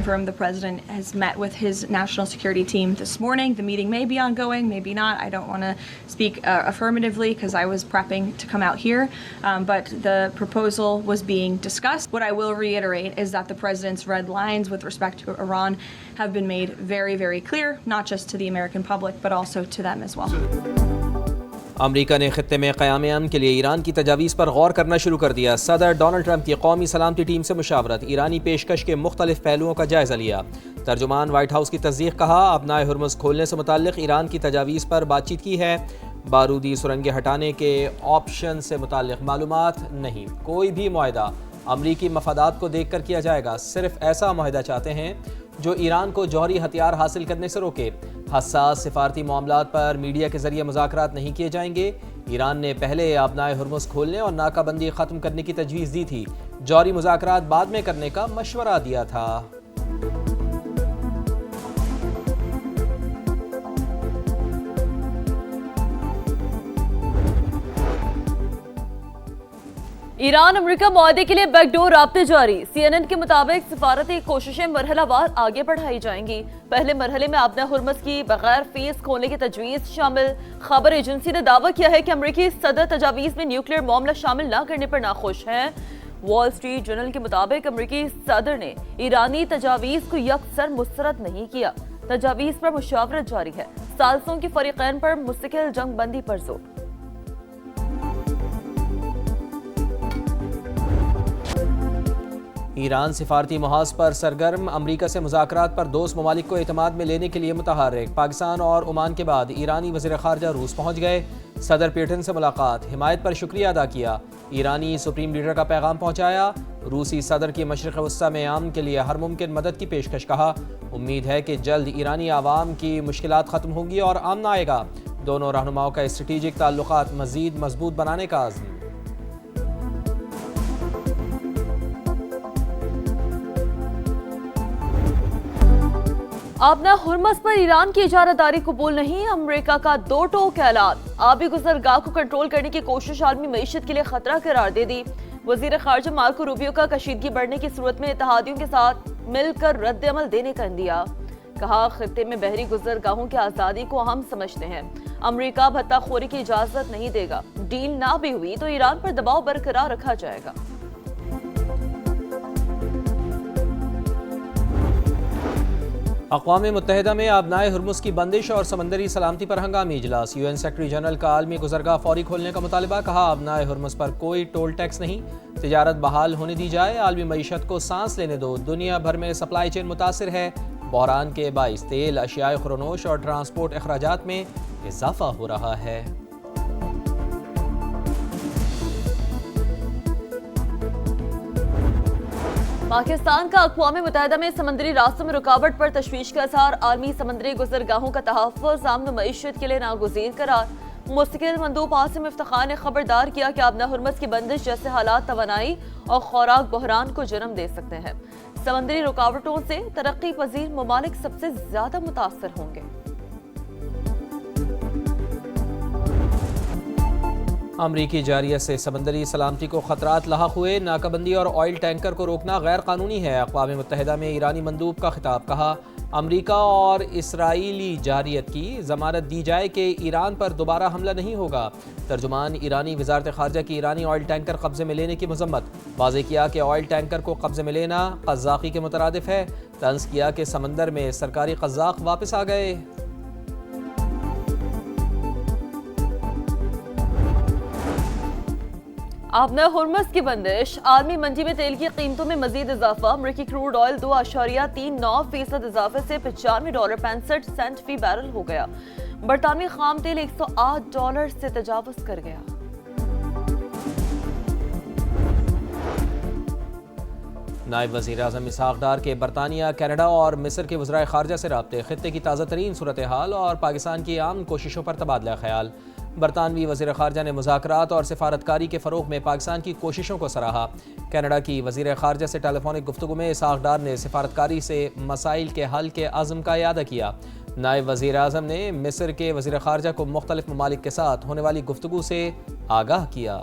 confirm the president has met with his national security team this morning. The meeting may be ongoing, maybe not. I don't want to speak affirmatively because I was prepping to come out here, but the proposal was being discussed. What I will reiterate is that the president's red lines with respect to Iran have been made very, very clear, not just to the American public, but also to them as well. امریکہ نے خطے میں قیام امن کے لیے ایران کی تجاویز پر غور کرنا شروع کر دیا۔ صدر ڈونلڈ ٹرمپ کی قومی سلامتی ٹیم سے مشاورت، ایرانی پیشکش کے مختلف پہلوؤں کا جائزہ لیا۔ ترجمان وائٹ ہاؤس کی تصدیق، کہا ابنائے ہرمز کھولنے سے متعلق ایران کی تجاویز پر بات چیت کی ہے، بارودی سرنگیں ہٹانے کے آپشن سے متعلق معلومات نہیں۔ کوئی بھی معاہدہ امریکی مفادات کو دیکھ کر کیا جائے گا، صرف ایسا معاہدہ چاہتے ہیں جو ایران کو جوہری ہتھیار حاصل کرنے سے روکے۔ حساس سفارتی معاملات پر میڈیا کے ذریعے مذاکرات نہیں کیے جائیں گے۔ ایران نے پہلے آبنائے ہرمز کھولنے اور ناکہ بندی ختم کرنے کی تجویز دی تھی، جوہری مذاکرات بعد میں کرنے کا مشورہ دیا تھا۔ ایران امریکہ معاہدے کے لیے بیک ڈور رابطے جاری۔ سی این این کے مطابق سفارتی کوششیں مرحلہ وار آگے بڑھائی جائیں گی۔ پہلے مرحلے میں آبنائے ہرمز کی بغیر فیس کھولنے کی تجویز شامل۔ خبر ایجنسی نے دعویٰ کیا ہے کہ امریکی صدر تجاویز میں نیوکلیئر معاملہ شامل نہ کرنے پر ناخوش ہیں۔ وال اسٹریٹ جرنل کے مطابق امریکی صدر نے ایرانی تجاویز کو یکسر مسترد نہیں کیا۔ تجاویز پر مشاورت جاری ہے۔ ثالثوں کے فریقین پر مستقل جنگ بندی پر زور۔ ایران سفارتی محاذ پر سرگرم، امریکہ سے مذاکرات پر دوست ممالک کو اعتماد میں لینے کے لیے متحرک۔ پاکستان اور عمان کے بعد ایرانی وزیر خارجہ روس پہنچ گئے، صدر پیوٹن سے ملاقات، حمایت پر شکریہ ادا کیا، ایرانی سپریم لیڈر کا پیغام پہنچایا، روسی صدر کی مشرق وسطیٰ میں امن کے لیے ہر ممکن مدد کی پیشکش، کہا امید ہے کہ جلد ایرانی عوام کی مشکلات ختم ہوں گی اور امن آئے گا۔ دونوں رہنماؤں کا اسٹریٹجک تعلقات مزید مضبوط بنانے کا عزم۔ آبنائے ہرمز پر ایران کی اجارہ داری قبول نہیں، امریکہ کا دو ٹوک اعلان۔ آبی گزرگاہ کو کنٹرول کرنے کی کوشش عالمی معیشت کے لیے خطرہ قرار دے دی۔ وزیر خارجہ مارکو روبیو کا کشیدگی بڑھنے کی صورت میں اتحادیوں کے ساتھ مل کر رد عمل دینے کا اندیا، کہا خطے میں بحری گزرگاہوں کی آزادی کو اہم سمجھتے ہیں، امریکہ بھتہ خوری کی اجازت نہیں دے گا، ڈیل نہ بھی ہوئی تو ایران پر دباؤ برقرار رکھا جائے گا۔ اقوام متحدہ میں آبنائے ہرمز کی بندش اور سمندری سلامتی پر ہنگامی اجلاس، یو این سیکرٹری جنرل کا عالمی گزرگاہ فوری کھولنے کا مطالبہ، کہا آبنائے ہرمز پر کوئی ٹول ٹیکس نہیں، تجارت بحال ہونے دی جائے، عالمی معیشت کو سانس لینے دو، دنیا بھر میں سپلائی چین متاثر ہے، بحران کے باعث تیل، اشیاء خورنوش اور ٹرانسپورٹ اخراجات میں اضافہ ہو رہا ہے۔ پاکستان کا اقوام متحدہ میں سمندری راستوں میں رکاوٹ پر تشویش کا اظہار، عالمی سمندری گزرگاہوں کا تحفظ امن و معیشت کے لیے ناگزیر قرار۔ مستقل مندوب عاصم افتخار نے خبردار کیا کہ آبنائے ہرمز کی بندش جیسے حالات توانائی اور خوراک بحران کو جنم دے سکتے ہیں، سمندری رکاوٹوں سے ترقی پذیر ممالک سب سے زیادہ متاثر ہوں گے۔ امریکی جاریہ سے سمندری سلامتی کو خطرات لاحق ہوئے، ناکہ بندی اور آئل ٹینکر کو روکنا غیر قانونی ہے، اقوام متحدہ میں ایرانی مندوب کا خطاب، کہا امریکہ اور اسرائیلی جارحیت کی ضمانت دی جائے کہ ایران پر دوبارہ حملہ نہیں ہوگا۔ ترجمان ایرانی وزارت خارجہ کی ایرانی آئل ٹینکر قبضے میں لینے کی مذمت، واضح کیا کہ آئل ٹینکر کو قبضے میں لینا قزاقی کے مترادف ہے، طنز کیا کہ سمندر میں سرکاری قزاق واپس آ گئے۔ آبنائے ہرمز کی بندش، عالمی منڈی میں تیل کی قیمتوں میں مزید اضافہ، امریکی کروڈ آئل 2.39% اضافے سے $95.65 فی بیرل ہو گیا، برطانوی خام تیل $108 سے تجاوز کر گیا۔ نائب وزیر اعظم اسحاق ڈار کے برطانیہ، کینیڈا اور مصر کے وزرائے خارجہ سے رابطے، خطے کی تازہ ترین صورتحال اور پاکستان کی عام کوششوں پر تبادلہ خیال۔ برطانوی وزیر خارجہ نے مذاکرات اور سفارتکاری کے فروغ میں پاکستان کی کوششوں کو سراہا۔ کینیڈا کی وزیر خارجہ سے ٹیلی فونک گفتگو میں اسحاق ڈار نے سفارتکاری سے مسائل کے حل کے عزم کا اعادہ کیا۔ نائب وزیر اعظم نے مصر کے وزیر خارجہ کو مختلف ممالک کے ساتھ ہونے والی گفتگو سے آگاہ کیا۔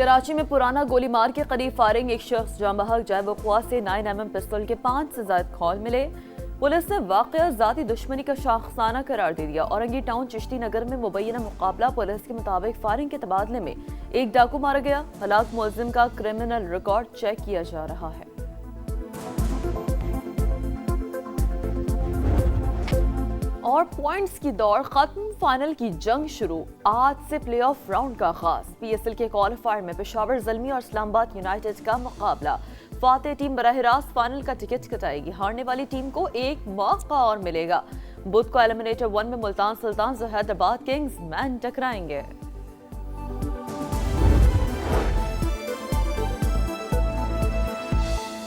کراچی میں پرانا گولی مار کے قریب فائرنگ، ایک شخص جاں بحق، جائے وقوع سے 9mm پستول کے 5 سے زائد کھول ملے۔ پولیس نے واقعہ ذاتی دشمنی کا شاخسانہ قرار دے دیا۔ اورنگی ٹاؤن چشتی نگر میں مبینہ مقابلہ، پولیس کے مطابق فائرنگ کے تبادلے میں ایک ڈاکو مارا گیا۔ ہلاک ملزم کا کرمنل ریکارڈ چیک کیا جا رہا ہے۔ اور پوائنٹس کی دوڑ ختم، فائنل کی جنگ شروع، آج سے پلے آف راؤنڈ کا آغاز۔ پی ایس ایل کے کوالیفائر میں پشاور زلمی اور اسلام آباد یونائیٹڈ کا مقابلہ، فاتح ٹیم براہ راست فائنل کا ٹکٹ کٹائے گی، ہارنے والی ٹیم کو ایک موقع اور ملے گا۔ بدھ کو ایلیمنیٹر 1 میں ملتان سلطانز اور حیدرآباد کنگز مین ٹکرائیں گے۔